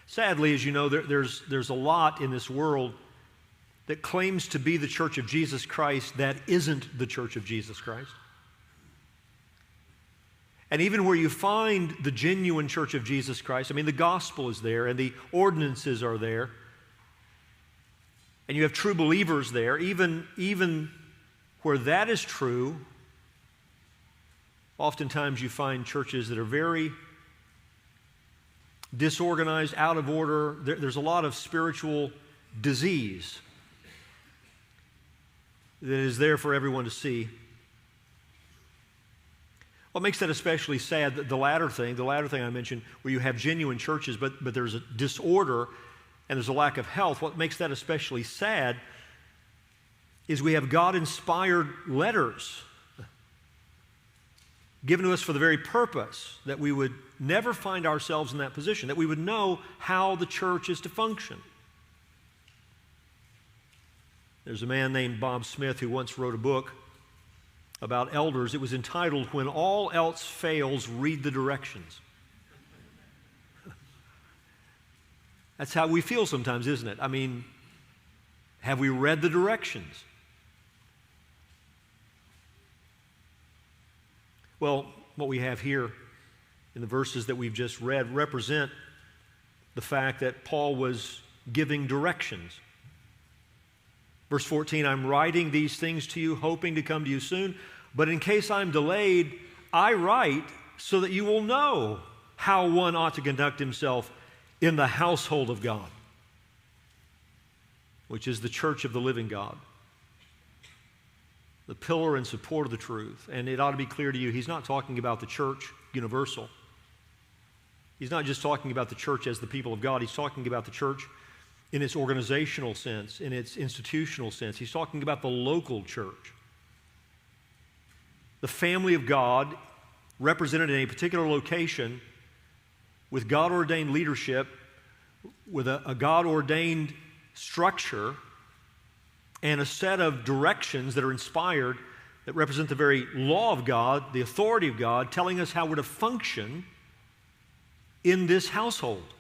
Sadly, as you know, there's a lot in this world that claims to be the Church of Jesus Christ that isn't the Church of Jesus Christ. And even where you find the genuine Church of Jesus Christ, I mean, the gospel is there and the ordinances are there, and you have true believers there, even where that is true, oftentimes you find churches that are very disorganized, out of order. There's a lot of spiritual disease that is there for everyone to see. What makes that especially sad, the latter thing I mentioned, where you have genuine churches, but there's a disorder and there's a lack of health, what makes that especially sad is we have God-inspired letters given to us for the very purpose that we would never find ourselves in that position, that we would know how the church is to function. There's a man named Bob Smith who once wrote a book about elders. It was entitled, "When All Else Fails, Read the Directions." That's how we feel sometimes, isn't it? I mean, have we read the directions? Well, what we have here in the verses that we've just read represent the fact that Paul was giving directions. Verse 14, "I'm writing these things to you, hoping to come to you soon. But in case I'm delayed, I write so that you will know how one ought to conduct himself in the household of God," which is the church of the living God, the pillar and support of the truth. And it ought to be clear to you, he's not talking about the church universal. He's not just talking about the church as the people of God. He's talking about the church in its organizational sense, in its institutional sense. He's talking about the local church. The family of God represented in a particular location with God-ordained leadership, with a God-ordained structure, and a set of directions that are inspired, that represent the very law of God, the authority of God, telling us how we're to function in this household.